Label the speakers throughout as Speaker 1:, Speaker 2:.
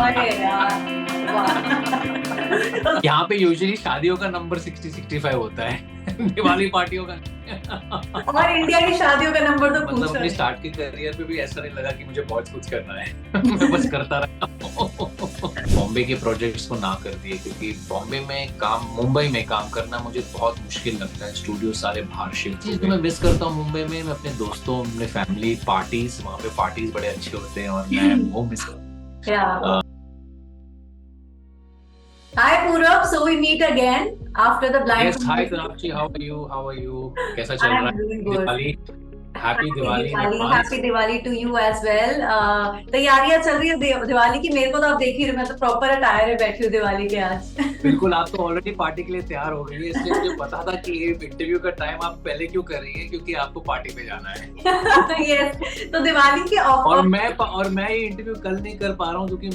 Speaker 1: अरे यार, वाह।
Speaker 2: यहाँ पे यूजुअली शादियों का नंबर 60-65 होता है दिवाली पार्टियों का
Speaker 1: और इंडिया की शादियों का नंबर तो
Speaker 2: मतलब
Speaker 1: पूछो
Speaker 2: अपने
Speaker 1: नहीं।
Speaker 2: स्टार्ट के करियर पे भी ऐसा नहीं लगा कि मुझे बहुत कुछ करना है मैं बस करता रहा बॉम्बे के प्रोजेक्ट्स को ना कर दिए क्योंकि बॉम्बे में काम मुंबई में काम करना मुझे बहुत मुश्किल लगता है। स्टूडियो सारे बाहर शिफ्ट हो गए। मैं मिस करता हूँ मुंबई में, मैं अपने दोस्तों, अपने फैमिली पार्टीज, वहाँ पे पार्टीज बड़े अच्छे होते हैं और मैं वो मिस करता हूँ।
Speaker 1: Yeah. Hi Purab, so we meet again after the blind
Speaker 2: yes, hi Sonakshi, how are you, कैसा चल रहा
Speaker 1: I'm
Speaker 2: है
Speaker 1: doing good.
Speaker 2: दिवाली? Happy Diwali in
Speaker 1: happy
Speaker 2: advance.
Speaker 1: Diwali to you as well. तैयारियां चल रही है दिवाली की। मेरे को तो आप देख ही रहे हो, मैं तो प्रॉपर अटायर में बैठी हूँ दिवाली के आज।
Speaker 2: बिल्कुल, आप तो ऑलरेडी पार्टी के लिए तैयार हो गई है, इसलिए मुझे पता था कि ये इंटरव्यू का टाइम आप पहले क्यों कर रही है, क्योंकि आपको पार्टी पे जाना है
Speaker 1: यस, तो दिवाली के
Speaker 2: और मैं ये इंटरव्यू कल नहीं कर पा रहा हूँ क्योंकि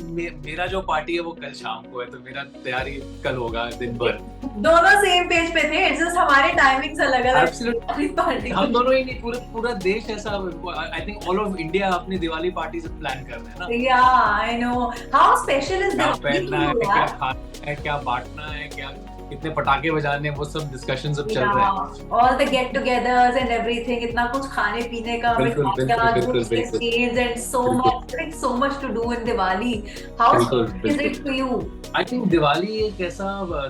Speaker 2: मेरा जो पार्टी है वो कल शाम को है, तो मेरा तैयारी कल होगा दिन भर।
Speaker 1: दोनों सेम पेज पे थे, इट्स जस्ट हमारे टाइमिंग्स अलग अलग।
Speaker 2: Absolutely. हम दोनों ही नहीं, पूरा देश ऐसा, I think all of India अपनी दिवाली पार्टी से प्लान कर रहे हैं ना।
Speaker 1: या I know, how special is
Speaker 2: क्या
Speaker 1: दिवाली
Speaker 2: पहनना है,
Speaker 1: टू यू
Speaker 2: क्या
Speaker 1: यार?
Speaker 2: खाना है, क्या बांटना है, क्या कितने पटाखे बजाने हैं, वो सब डिस्कशन सब चल रहे हैं।
Speaker 1: All the get togethers and everything, इतना कुछ खाने पीने का,
Speaker 2: बिल्कुल बिल्कुल बिल्कुल बिल्कुल
Speaker 1: and so much to do in Diwali. How is it for you?
Speaker 2: I think Diwali एक ऐसा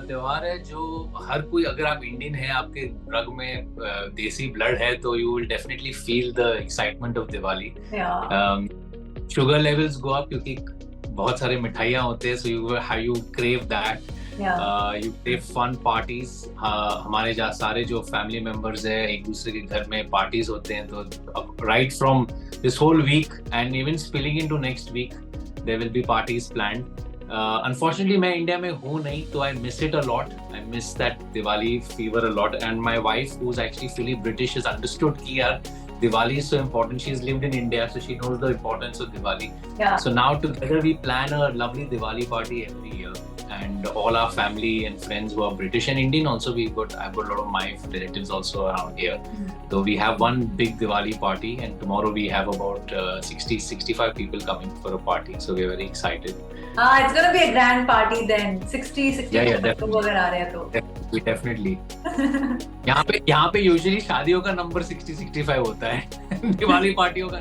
Speaker 2: त्योहार है जो हर कोई, अगर आप इंडियन हैं, आपके रग में देसी ब्लड है, तो you will definitely feel the excitement of Diwali. Sugar levels go up क्योंकि बहुत सारे मिठाइयाँ होते हैं, so you crave that, you crave fun parties. हमारे जहाँ सारे जो फैमिली मेंबर्स है एक दूसरे के घर में पार्टीज होते हैं, तो right from this whole weekend even spilling into next week there will be parties planned. Unfortunately मैं इंडिया में हूँ नहीं, तो I miss it a lot, I miss that Diwali fever a lot, and my wife who is actually fully British has understood कि यार Diwali is so important. She's lived in India, so she knows the importance of Diwali.
Speaker 1: Yeah.
Speaker 2: So now together we plan a lovely Diwali party every year, and all our family and friends who are British and Indian also, I've got a lot of my relatives also around here. So we have one big Diwali party, and tomorrow we have about 60-65 people coming for a party. So we're very excited.
Speaker 1: It's gonna be a grand party then. 60-65 लोग अगर आ रहे हैं तो
Speaker 2: Definitely. यहाँ पे usually शादियों का number 60-65 होता है दिवाली पार्टियों का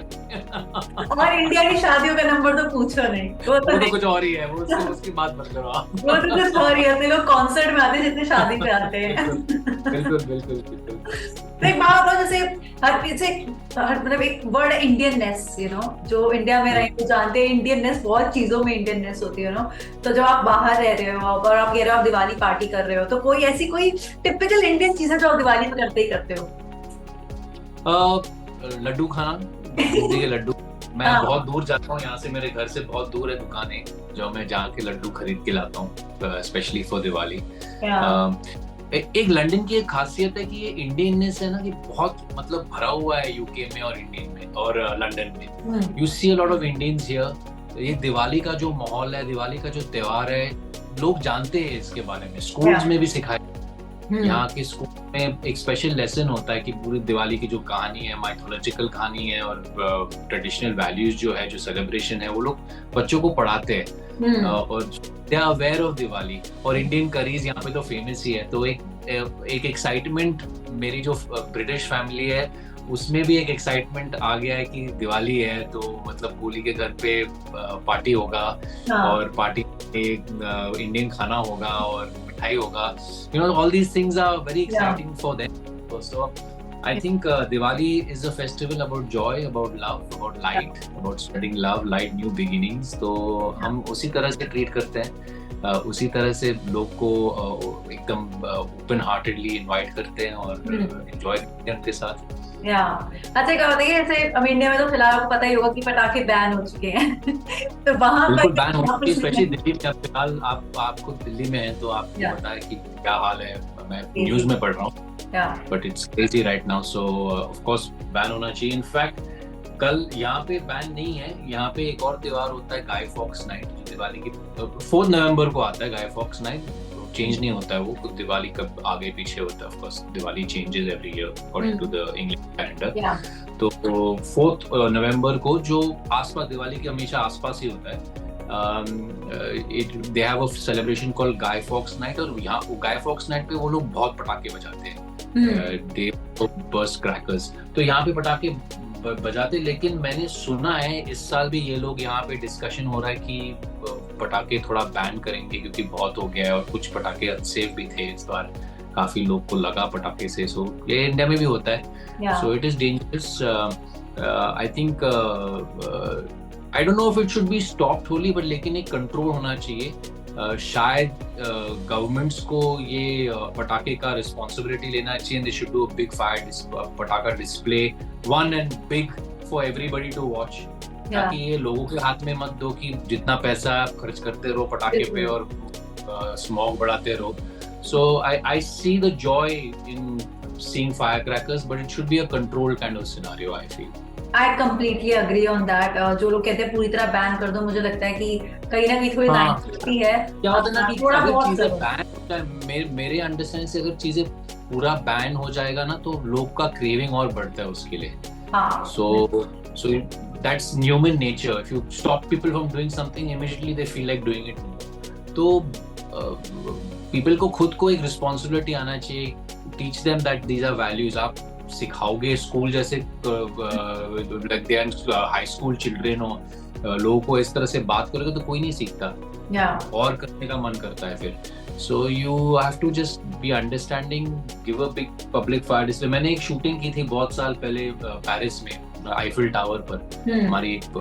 Speaker 1: और इंडिया की शादियों का नंबर तो पूछो नहीं, वो
Speaker 2: तो कुछ और ही है, वो उसकी बात मत करो आप।
Speaker 1: वो तो कुछ और ही है। लोग कॉन्सर्ट में आते हैं जितने शादी पे आते हैं।
Speaker 2: बिल्कुल बिल्कुल बिल्कुल।
Speaker 1: तो एक बात बताओ, जैसे मतलब एक वर्ड इंडियननेस, यू नो, जो इंडिया में रहे तो जानते हैं इंडियननेस, बहुत चीजों में इंडियननेस होती है, नो। तो जब आप बाहर रह रहे हो और आप कह रहे हो आप दिवाली पार्टी कर रहे हो, तो कोई ऐसी कोई टिपिकल इंडियन चीज है जो आप दिवाली में करते ही करते हो?
Speaker 2: लड्डू खाना, बूंदी के लड्डू। मैं बहुत दूर जाता हूँ, यहाँ से मेरे घर से बहुत दूर है दुकानें, जो मैं जाके लड्डू खरीद के लाता हूँ स्पेशली फॉर दिवाली। एक लंदन की एक खासियत है कि ये इंडियननेस है ना, कि बहुत मतलब भरा हुआ है यूके में और इंडियन में और लंदन में। You see a lot of Indians here. ये दिवाली का जो माहौल है, दिवाली का जो त्योहार है, लोग जानते हैं इसके बारे में, स्कूल्स में भी सिखाया। यहाँ के स्कूल में एक स्पेशल लेसन होता है कि पूरी दिवाली की जो कहानी है, माइथोलॉजिकल कहानी है और ट्रेडिशनल वैल्यूज जो है, जो सेलिब्रेशन है, वो लोग बच्चों को पढ़ाते हैं और they are aware of Diwali. और इंडियन करीज यहाँ पे तो फेमस ही है, तो एक एक्साइटमेंट, मेरी जो ब्रिटिश फैमिली है उसमें भी एक एक्साइटमेंट आ गया है कि दिवाली है तो मतलब कूली के घर पे पार्टी होगा और पार्टी में इंडियन खाना होगा और मिठाई होगा, you know, all these things are very exciting for them. So I think Diwali is a festival about joy, about love, about light, about spreading love, light, new beginnings. तो हम उसी तरह से ट्रीट करते हैं, उसी तरह से लोग को एकदम ओपन हार्टेडली इनवाइट करते हैं और एंजॉय करते हैं उनके साथ।
Speaker 1: अच्छा, क्या बताइए, जैसे अब इंडिया में तो फिलहाल आपको पता ही होगा कि पटाखे बैन हो चुके हैं तो वहाँ पर
Speaker 2: बैन हो चुके हैं, स्पेशली दिल्ली में। फिलहाल आप खुद दिल्ली में हैं, तो आपको पता है कि क्या हाल है, मैं न्यूज में पढ़ रहा हूँ, but it's crazy right now. So of course ban होना चाहिए। इनफैक्ट कल यहाँ पे बैन नहीं है, यहाँ पे एक और त्योहार होता है, गाय फॉक्स नाइट, जो दिवाली की 4 नवंबर को आता है। गाय फॉक्स नाइट चेंज नहीं होता है, वो दिवाली कब आगे पीछे होता है। Of course Diwali changes every year according to the English calendar. तो 4 नवंबर को जो आसपास, दिवाली के हमेशा आसपास ही होता है, they have a celebration called Guy Fawkes night, और यहाँ गाय फॉक्स नाइट पे वो लोग बहुत पटाखे बजाते हैं, दे बर्स्ट क्रैकर्स। तो यहाँ पे पटाखे बजाते, लेकिन मैंने सुना है इस साल भी ये लोग यहाँ पे डिस्कशन हो रहा है कि पटाखे थोड़ा बैन करेंगे क्योंकि बहुत हो गया है, और कुछ पटाखे अनसेफ भी थे इस बार, काफी लोग को लगा पटाखे से। सो ये इंडिया में भी होता है, so it is dangerous. I think I don't know if it should be stopped Holi, but लेकिन एक कंट्रोल होना चाहिए। शायद गवर्नमेंट्स को ये पटाखे का रिस्पॉन्सिबिलिटी लेना चाहिए, they should do a big fire पटाखा display, one and big for everybody to watch, ताकि ये लोगों के हाथ में मत दो कि जितना पैसा आप खर्च करते रहो पटाखे पे और स्मॉग बढ़ाते रहो। So I see the joy in seeing firecrackers, but it should be a controlled kind of scenario, I feel.
Speaker 1: I completely agree on that. जो लोग कहते हैं पूरी तरह बैन कर दो, मुझे लगता है कि कहीं ना कहीं थोड़ी नाइंसाफी है।
Speaker 2: क्या होता है ना कि अगर चीजें बैन होता है, मेरे अंडरस्टैंडिंग से अगर चीजें पूरा बैन हो जाएगा ना तो लोग का क्रेविंग और बढ़ता है उसके लिए। So that's human nature. If you stop people from doing something, immediately they feel like doing it. तो पीपल को खुद को एक रिस्पॉन्सिबिलिटी आना चाहिए, teach them that these are values. आप सिखाओगे स्कूल जैसे हाई स्कूल चिल्ड्रेन हो, लोगों को इस तरह से बात करोगे तो कोई नहीं सीखता, और करने का मन करता है फिर। So you have to just be understanding, give a big public fire display. मैंने एक शूटिंग की थी बहुत साल पहले पेरिस में, आईफिल टावर पर। हमारी एक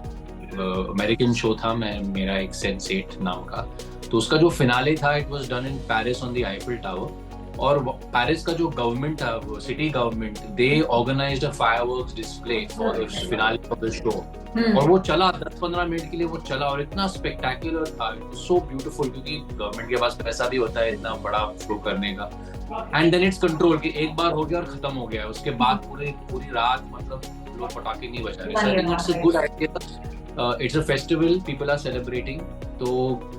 Speaker 2: अमेरिकन शो था, मेरा एक सेंस8 नाम का, तो उसका जो फिनाले था it was done in Paris on the Eiffel tower. और पेरिस का जो गवर्नमेंट था, वो city government, they organized a fireworks display for the finale of the show, और वो चला 10-15 मिनट के लिए वो चला, और इतना स्पेक्टेकुलर था, सो ब्यूटीफुल, क्योंकि गवर्नमेंट के पास पैसा भी होता है इतना बड़ा शो करने का। एंड देन इट्स कंट्रोल कि एक बार हो गया और खत्म हो गया, उसके बाद पूरी रात मतलब लोग पटाखे नहीं बजा रहे। So I think it's a good idea, it's a festival, people are celebrating. तो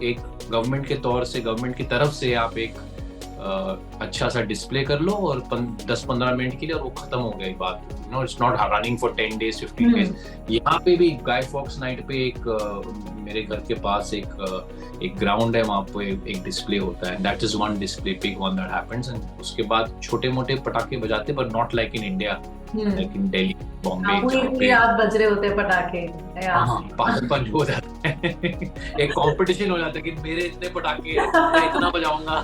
Speaker 2: एक गवर्नमेंट के तौर से, गवर्नमेंट की तरफ से आप एक अच्छा सा डिस्प्ले कर लो और 10-15 मिनट के लिए, और वो खत्म हो गई बात। No, it's not running for 10 days 15 days। यहाँ पे भी गाय फॉक्स नाइट पे एक मेरे घर के पास एक ग्राउंड है, वहाँ पे एक डिस्प्ले होता है, that is one display, big one that happens. And उसके बाद छोटे मोटे पटाखे बजाते, but not like in India, like in Delhi, Bombay,
Speaker 1: पूरी रात बज रहे होते पटाखे।
Speaker 2: पांच हो जाते हैं। एक कंपटीशन हो जाता है कि मेरे इतने पटाखे मैं इतना बजाऊंगा।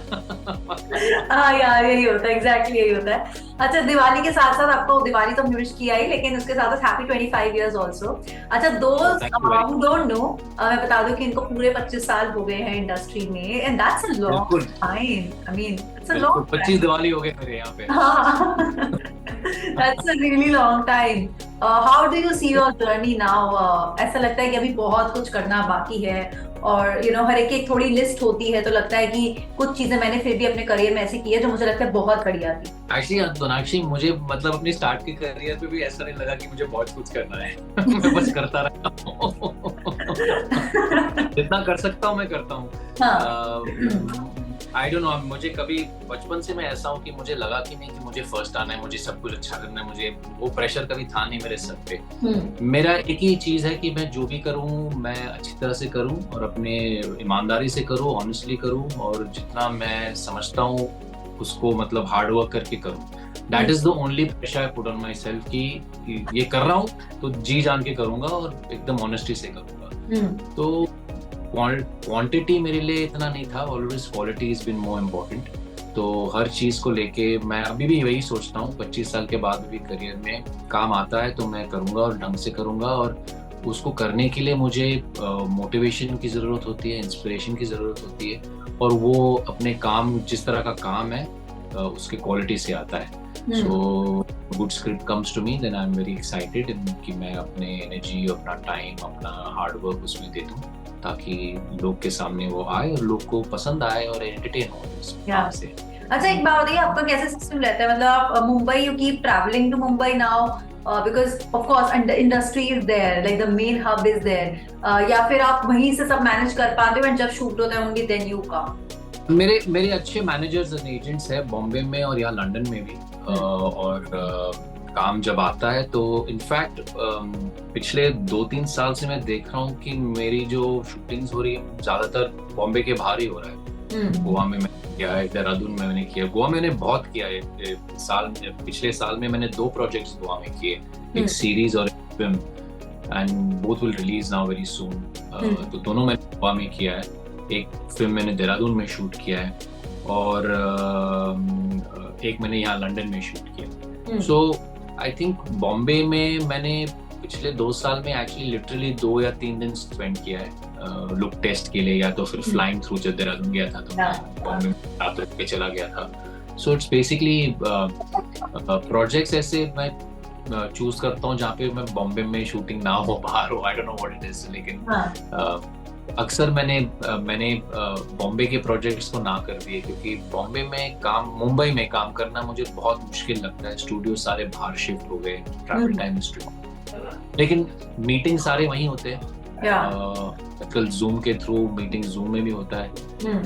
Speaker 1: हाँ यार, यही होता है, एग्जैक्टली यही होता है। अच्छा, दिवाली के साथ साथ आपको दिवाली तो विश किया ही, लेकिन उसके साथ साथ हैप्पी 25 years ऑल्सो। अच्छा, दोस्त हु डोंट नो, मैं बता दूं कि इनको पूरे 25 साल हो गए हैं इंडस्ट्री में, and that's a long time. I mean it's a long, 25
Speaker 2: Diwali हो गए मेरे यहाँ पे।
Speaker 1: That's a really long time. How do you see your journey now? ऐसा लगता है कि अभी बहुत कुछ करना बाकी है, और हर एक थोड़ी लिस्ट होती है, तो लगता है कि कुछ चीजें मैंने फिर भी अपने करियर में ऐसी की है जो मुझे लगता है बहुत बढ़िया थी।
Speaker 2: Actually, सोनाक्षी, मुझे मतलब अपने स्टार्ट के करियर पे भी ऐसा नहीं लगा कि मुझे बहुत कुछ करना है। मैं बस करता रहता हूँ। जितना कर सकता हूँ मैं करता हूँ। I don't know, मुझे कभी बचपन से मैं ऐसा हूँ कि मुझे लगा कि नहीं कि मुझे फर्स्ट आना है, मुझे सब कुछ अच्छा करना है, मुझे वो प्रेशर कभी था नहीं मेरे सर पे। मेरा एक ही चीज है कि मैं जो भी करूँ मैं अच्छी तरह से करूँ, और अपने ईमानदारी से करूँ, ऑनेस्टली करूँ, और जितना मैं समझता हूँ उसको मतलब हार्ड वर्क करके करूँ। That is the only pressure I put on my self कि ये कर रहा हूँ तो जी जान के करूँगा और एकदम ऑनेस्टी से करूँगा। तो क्वांटिटी मेरे लिए इतना नहीं था, always quality is been more important. तो हर चीज़ को लेके मैं अभी भी वही सोचता हूँ, 25 साल के बाद भी करियर में काम आता है तो मैं करूँगा और ढंग से करूँगा, और उसको करने के लिए मुझे मोटिवेशन की ज़रूरत होती है, इंस्पिरेशन की ज़रूरत होती है, और वो अपने काम, जिस तरह का काम है उसके क्वालिटी से आता है। So good script comes to me, then I am very excited कि मैं अपने एनर्जी, अपना टाइम, अपना हार्ड वर्क उसमें दे दूँ, ताकि लोग के सामने वो आए और लोग को पसंद आए और एंटरटेन हो से।
Speaker 1: अच्छा, एक बात बताइए, आपका कैसे सिस्टम रहता है? मतलब आप Mumbai, you keep travelling to Mumbai now because of course industry is there, like the main hub is there, या फिर आप वहीं से सब मैनेज कर पाते हो एंड जब शूट होता है ओनली देन यू कम? मेरे
Speaker 2: अच्छे मैनेजर्स एंड एजेंट्स है बॉम्बे में और यहाँ लंदन में भी, और काम जब आता है तो इनफैक्ट पिछले 2-3 साल से मैं देख रहा हूँ कि मेरी जो शूटिंग्स हो रही है ज्यादातर बॉम्बे के बाहर ही हो रहा है। गोवा में मैंने किया है, देहरादून में मैंने किया, गोवा में मैंने बहुत किया है। पिछले साल में मैंने 2 प्रोजेक्ट्स गोवा में किए, एक सीरीज और एक film, and both will release now very soon. तो दोनों मैंने गोवा में किया है, एक फिल्म मैंने देहरादून में शूट किया है और एक मैंने यहाँ लंदन में शूट किया। सो आई थिंक बॉम्बे में मैंने पिछले 2 साल में एक्चुअली लिटरली 2 या 3 दिन स्पेंड किया है लुक टेस्ट के लिए, या तो फिर फ्लाइंग थ्रू जब देहरादून गया था तो मैं बॉम्बे में रात रुक के चला गया था। सो इट्स बेसिकली प्रोजेक्ट्स ऐसे मैं चूज करता हूँ जहाँ पे मैं बॉम्बे में शूटिंग ना हो, बाहर हो, I don't know what it is, लेकिन अक्सर मैंने बॉम्बे के प्रोजेक्ट्स को ना कर दिए क्योंकि बॉम्बे में काम, मुंबई में काम करना मुझे बहुत मुश्किल लगता है। स्टूडियो सारे बाहर शिफ्ट हो गए, ट्रैवल टाइम लेकिन मीटिंग सारे वहीं होते हैं। कल जूम के थ्रू मीटिंग जूम में भी होता है,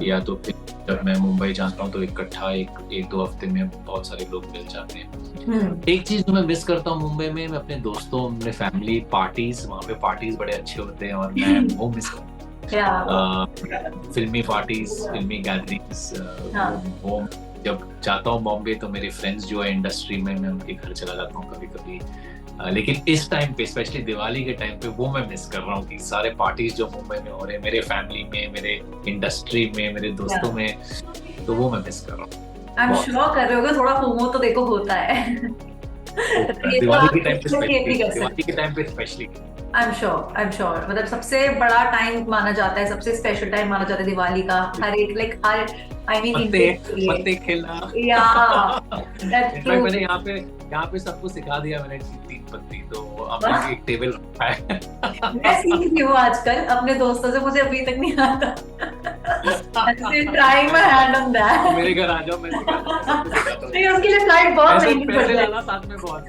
Speaker 2: या तो फिर जब मैं मुंबई जाता हूँ तो इकट्ठा एक 2 हफ्ते में बहुत सारे लोग मिल जाते हैं। एक चीज जो मैं मिस करता हूँ मुंबई में, मैं अपने दोस्तों, अपने फैमिली पार्टीज, वहाँ पे पार्टीज बड़े अच्छे होते हैं और मैं वो मिस करता हूँ। फिल्मी पार्टीज, फिल्मी गैदरिंग्स, वो जब जाता हूँ बॉम्बे तो मेरे फ्रेंड्स जो है इंडस्ट्री में, मैं उनके घर चला जाता हूँ कभी कभी। लेकिन इस टाइम पे, स्पेशली दिवाली के टाइम पे, वो मैं मिस कर रहा हूँ कि सारे पार्टीज जो मुंबई में हो रहे हैं, मेरे फैमिली में, मेरे इंडस्ट्री में, मेरे दोस्तों में, तो वो मैं मिस कर रहा हूँ।
Speaker 1: आई एम श्योर कर रहे होगे, थोड़ा फोमो तो देखो होता है।
Speaker 2: दिवाली के टाइम पे स्पेशली
Speaker 1: आई एम श्योर, मतलब सबसे बड़ा टाइम माना जाता है, सबसे स्पेशल टाइम माना जाता है दिवाली का। हर एक लाइक हर आई मीन
Speaker 2: पत्ते खेलना, मैंने यहाँ पे सबको सिखा दिया मैंने 3 पत्ती, तो अब एक टेबल रखा है।
Speaker 1: मैं सीख रही हूँ आजकल अपने दोस्तों से, मुझे अभी तक नहीं आता। Trying my hand on that.
Speaker 2: मेरे घर आ जाओ, मैं सिखाता हूँ।
Speaker 1: नहीं, उसके लिए फ्लाइट बहुत महंगी पड़ जाएगी।
Speaker 2: साथ में बहुत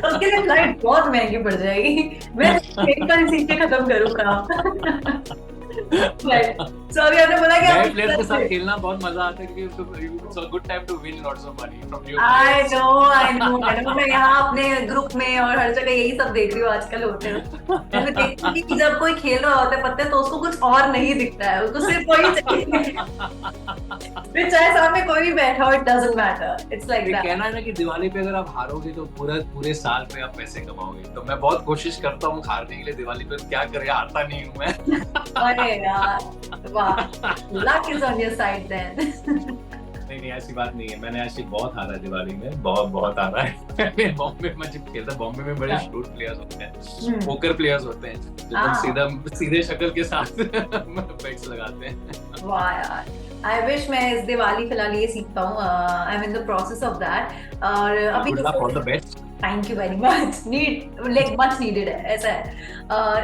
Speaker 1: उसके लिए फ्लाइट बहुत महंगी पड़ जाएगी। मैं एक बार सीख के खत्म करूँ काम। So अभी आपने बोला कि
Speaker 2: नए प्लेयर्स के साथ खेलना बहुत मजा आता है क्योंकि it's a good time to win lots of money from your
Speaker 1: I know मैं यहाँ अपने ग्रुप में और हर जगह यही सब देख रही हूँ आजकल होते हैं। मैं देखती हूँ कि जब कोई खेल रहा होता है पत्ते तो उसको कुछ और नहीं दिखता है, उसको सिर्फ वही चाहिए। फिर चाहे सामने कोई भी बैठा हो, it doesn't matter, it's like that।
Speaker 2: कहना है ना कि दिवाली पे अगर आप हारोगे तो पूरे साल पे आप पैसे कमाओगे, तो मैं बहुत कोशिश करता हूँ हारने के लिए दिवाली पे, क्या करे, हारता नहीं हूँ मैं।
Speaker 1: अरे यार, वाह, luck is on your side then।
Speaker 2: नहीं ऐसी बात नहीं है, मैंने ऐसे बहुत हारा है दिवाली में, बहुत हारा है। बॉम्बे में जब खेलता, बॉम्बे में बड़े शूट प्लेयर्स होते हैं, पोकर प्लेयर्स होते हैं, जो सीधे शक्ल के साथ बैट्स लगाते हैं।
Speaker 1: वाह यार, आई विश मैं इस दिवाली फिलहाल ये सीख पाऊँ। आई am in the process of that. और अभी thank you very much, much needed है, ऐसा है।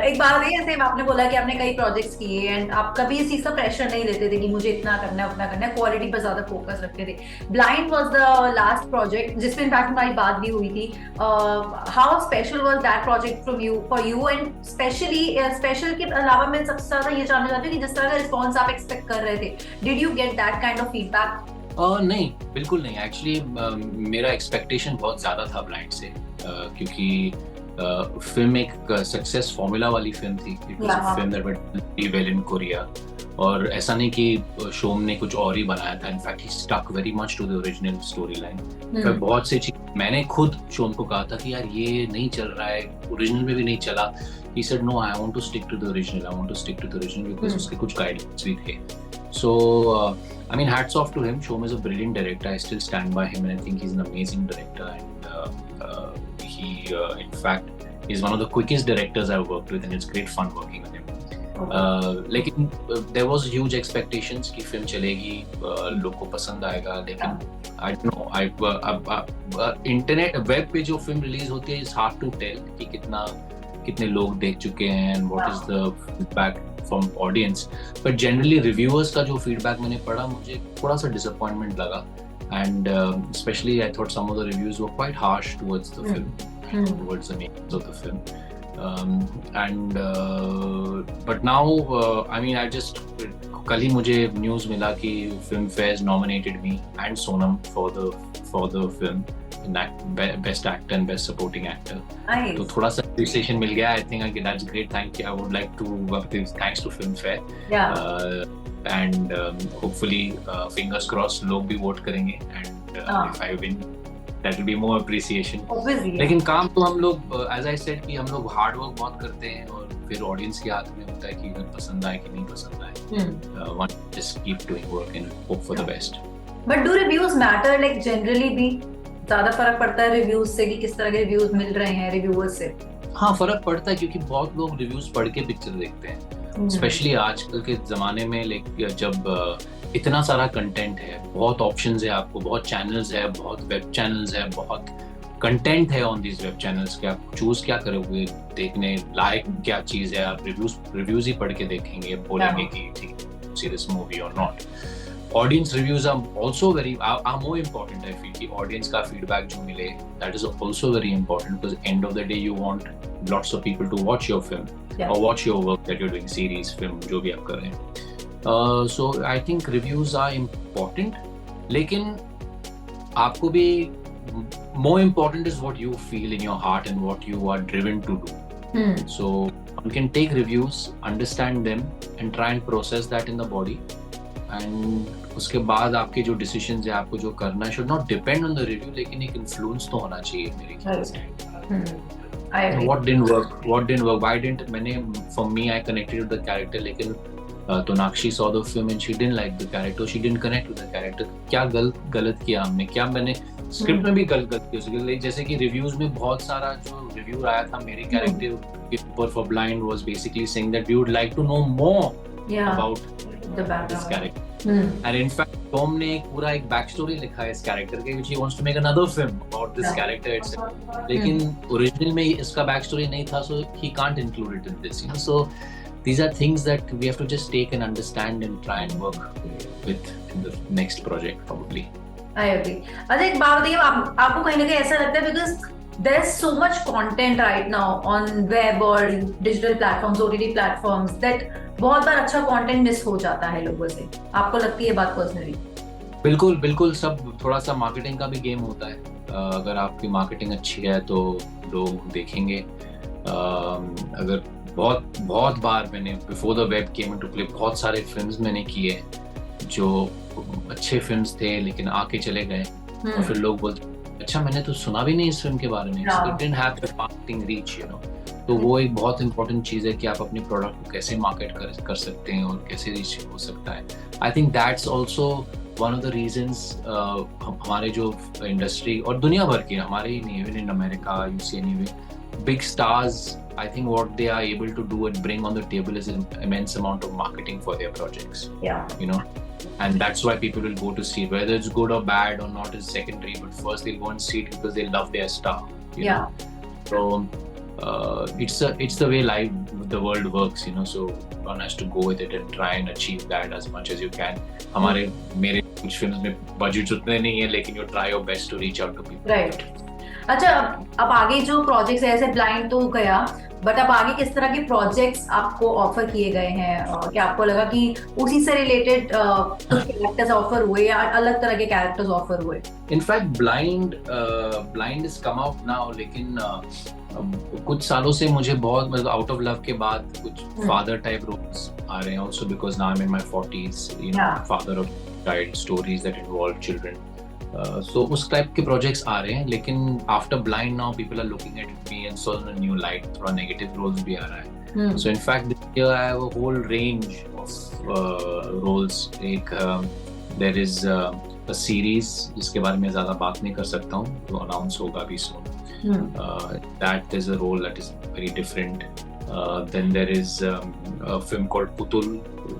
Speaker 1: एक बात है, जैसे आपने बोला कि आपने कई प्रोजेक्ट्स किए एंड आप कभी इस चीज का प्रेशर नहीं लेते थे कि मुझे इतना करना है उतना करना है, क्वालिटी पर ज्यादा फोकस रखते थे। Blind was the last project जिसमें इनफैक्ट हमारी बात भी हुई थी। How special was that project from you, for you, and special के अलावा मैं सबसे ज्यादा ये जानना चाहती हूँ कि जिस तरह का रिस्पॉन्स आप एक्सपेक्ट कर रहे थे, did you get that kind of feedback?
Speaker 2: नहीं, बिल्कुल नहीं। एक्चुअली मेरा एक्सपेक्टेशन बहुत ज्यादा था ब्लाइंड से, क्योंकि फिल्म एक सक्सेस फॉर्मूला वाली फिल्म थी। It was a film that did well in Korea, और ऐसा नहीं कि शोम ने कुछ और ही बनाया था। In fact he stuck very much to the original story line. फिर बहुत से चीज मैंने खुद शोम को कहा था कि यार ये नहीं चल रहा है, ओरिजिनल में भी नहीं चला। He said no, I want to stick to the original, I want to stick to the original, because उसके कुछ गाइडलाइंस भी थे। So, I mean, hats off to him. Shom is a brilliant director. I still stand by him, and I think he's an amazing director. And he, in fact, is one of the quickest directors I've worked with, and it's great fun working with him. लेकिन there was huge expectations कि film चलेगी, लोग को पसंद आएगा, लेकिन I don't know. Internet web पे जो फिल्म रिलीज होती है, it's hard to tell कि कितने लोग देख चुके हैं, and what is the feedback from audience, but generally reviewers का जो feedback मैंने पढ़ा, मुझे थोड़ा सा disappointment लगा, and especially I thought some of the reviews were quite harsh towards the film, towards the names of the film, and but now I mean I just कल ही मुझे news मिला कि film fairs nominated me and Sonam for the film, best actor and best supporting actor.
Speaker 1: Nice.
Speaker 2: तो थोड़ा सा appreciation मिल गया. I think that's great. Thank you. I would like to thanks to Filmfare.
Speaker 1: Yeah.
Speaker 2: And hopefully fingers crossed लोग भी vote करेंगे and if I win that will be more appreciation.
Speaker 1: Obviously.
Speaker 2: लेकिन काम तो हम लोग as I said कि हम लोग हार्ड वर्क बहुत करते हैं और फिर ऑडियंस के हाथ में होता है कि अगर पसंद आए कि नहीं पसंद आए. One just keep doing work and hope for the best.
Speaker 1: But do reviews matter? Like generally भी ज्यादा फर्क पड़ता है रिव्यूज से कि किस तरह के रिव्यूज मिल रहे हैं रिव्यूअर्स से?
Speaker 2: हाँ फर्क पड़ता है क्योंकि बहुत लोग रिव्यूज पढ़ के पिक्चर देखते हैं. स्पेशली आजकल के जमाने में जब इतना सारा कंटेंट है, बहुत ऑप्शंस है आपको, बहुत चैनल्स है, बहुत वेब चैनल्स है, बहुत कंटेंट है ऑन दिस वेब चैनल्स के. आप चूज क्या करोगे, देखने लायक क्या चीज है, आप रिव्यूज ही पढ़ के देखेंगे, बोलेंगे कि ठीक है सी दिस मूवी और not. Audience reviews are also very are more important. I feel कि ऑडियंस का फीडबैक जो मिले that is also very important because end of the day you want lots of people to watch your film और watch your work that you are doing, series film जो भी आप कर रहे हैं. So I think reviews are important, लेकिन आपको भी more important is what you feel in your heart and what you are driven to do. So you can take reviews, understand them and try and process that in the body, and उसके बाद आपके जो decisions है, आपको जो करना है should not depend on the review, लेकिन एक influence तो होना चाहिए मेरे ख्याल से.
Speaker 1: I agree.
Speaker 2: What didn't work? Why didn't मैंने for me I connected with the character, लेकिन Tonakshi saw the film and she didn't like the character, she didn't connect with the character. क्या गलत किया हमने, क्या मैंने स्क्रिप्ट में भी गलत की उसके. जैसे कि रिव्यूज में बहुत सारा जो रिव्यू आया था मेरे कैरेक्टर के ऊपर for Blind was basically saying that we would like to know more about this character. And in fact Tom ने पूरा एक बैक स्टोरी लिखा है इस कैरेक्टर के, which he wants to make another film about this character itself. लेकिन original में इसका बैक स्टोरी नहीं था, so he can't include it in this, you know. So these are things that we have to just take and understand and try and work with in the next project probably.
Speaker 1: I agree. अच्छा एक बात बताइए, आपको कहीं ना कहीं ऐसा लगता है because there is so much content right now on web और digital platforms, OTT platforms that बहुत बार अच्छा content miss हो जाता है लोगों से. आपको लगती है बात पर्सनली?
Speaker 2: बिल्कुल सब थोड़ा सा मार्केटिंग का भी गेम होता है. अगर आपकी मार्केटिंग अच्छी है तो लोग देखेंगे. अगर बहुत बार मैंने before the web came into play बहुत सारे फिल्म्स मैंने किए जो अच्छे फिल्म्स थे लेकिन आके चले गए और फिर लोग बोलते अच्छा मैंने तो सुना भी नहीं इस फिल्म के बारे में, it didn't have the marketing reach, you know. तो वो एक बहुत इंपॉर्टेंट चीज़ है कि आप अपने प्रोडक्ट को कैसे मार्केट कर सकते हैं और कैसे रीच हो सकता है. I think that's also one of the reasons हमारे जो इंडस्ट्री और दुनिया भर की, हमारे ही नहीं, even in America you see anyway, big stars, I think what they are able to do and bring on the table is an immense amount of marketing for their projects.
Speaker 1: Yeah.
Speaker 2: You know, and that's why people will go to see it. Whether it's good or bad or not is secondary, but first they'll go and see it because they love their star. You know? So it's the way the world works, you know. So one has to go with it and try and achieve that as much as you can. मेरे कुछ films में budget उतने नहीं है, लेकिन you try your best to reach out to people.
Speaker 1: Right. अच्छा अब आगे जो प्रोजेक्ट्स है, ऐसे ब्लाइंड तो गया, बट अब आगे किस तरह के प्रोजेक्ट्स आपको ऑफर किए गए हैं? क्या आपको लगा कि उसी से रिलेटेड कुछ कैरेक्टर्स ऑफर हुए या अलग तरह के कैरेक्टर्स ऑफर हुए?
Speaker 2: In fact blind is come out now, लेकिन कुछ सालों से मुझे बहुत, मतलब आउट ऑफ लव के बाद कुछ फादर टाइप रोल्स आ रहे हैं also, because now I am in my 40s, you know, father of child stories that involve children. So उस टाइप के प्रोजेक्ट्स आ रहे हैं, लेकिन after blind now people are looking at me and so in a new light. थोड़ा negative roles भी आ रहा है. So in fact this year I have a whole range of roles. एक देयर इज अ सीरीज जिसके बारे में ज्यादा बात नहीं कर सकता हूँ, तो अनाउंस होगा भी soon. That is a role that is very different. Then there is a film called Putul,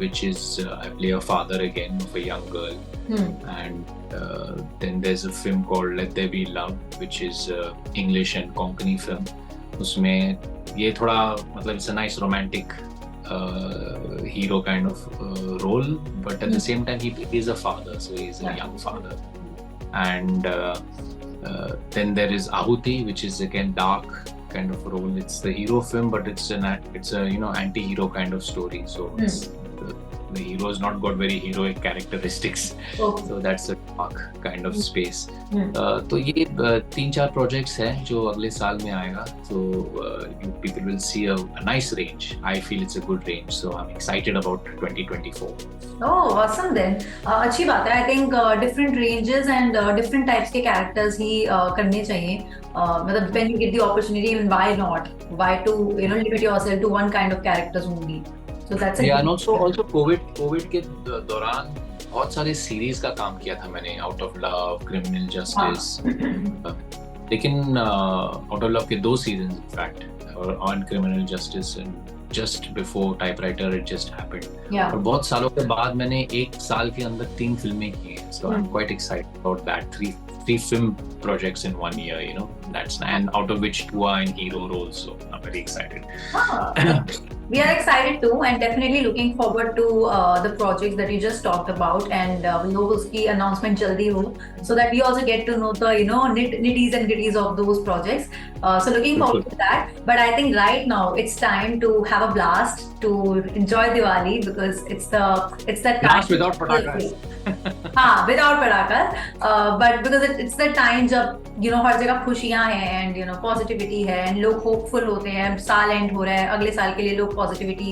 Speaker 2: which is I play a father again of a young girl. And then there's a film called Let There Be Love, which is English and Konkani film. उसमें ये थोड़ा, मतलब it's a nice romantic hero kind of role, but at the same time he is a father, so he is a young father. And then there is Ahuti, which is again dark kind of role. It's the hero film, but it's a you know anti-hero kind of story. So it's The hero has not got very heroic characteristics.
Speaker 1: Okay.
Speaker 2: So that's a dark kind of space.
Speaker 1: Hmm.
Speaker 2: तो ये 3-4 projects हैं जो अगले साल में आएगा. So you people will see a nice range. I feel it's a good range. So I'm excited about 2024.
Speaker 1: Oh, awesome then. अच्छी बात है. I think different ranges and different types के characters ही करने चाहिए. मतलब when you get the opportunity, why not? Why to limit yourself to one kind of characters only? So that's a
Speaker 2: Yeah, and also COVID के दौरान बहुत सारे series का काम किया था मैंने. Out of love, criminal justice. लेकिन आउट ऑफ लव के 2 सीजन इनफैक्ट, और on criminal justice just before typewriter it just happened. और बहुत सालों के बाद मैंने 1 साल के अंदर 3 फिल्में की हैं. So I am quite excited about that. 3 film projects in 1 year, that's, and out of which 2 are in hero roles, so I'm very excited.
Speaker 1: We are excited too, and definitely looking forward to the projects that you just talked about, and we hope uski announcement jaldi ho, so that we also get to know the nitties and gritties of those projects. So looking forward to that. But I think right now it's time to have a blast, to enjoy Diwali, because it's that time.
Speaker 2: Blast without patakas.
Speaker 1: हाँ, without patakas, but because it's the time जब हर जगह खुशियाँ हैं, and positivity है, and लोग hopeful होते हैं. साल end हो रहा है, अगले साल के लिए लोग positivity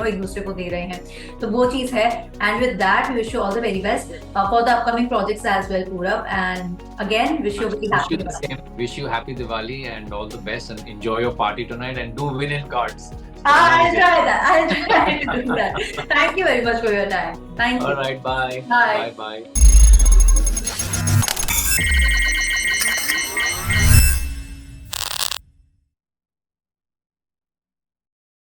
Speaker 1: एक दूसरे को दे रहे हैं. तो वो चीज़ है. And with that, we wish you all the very best for the upcoming projects as well, Purav. And again, wish you a very happy Diwali.
Speaker 2: Wish you happy Diwali and all the best, and enjoy your party tonight, and do win in cards.
Speaker 1: I'll try that. I'll try to do that. Thank you very much for your time. Thank you.
Speaker 2: All right, bye.
Speaker 1: Bye.
Speaker 2: Bye.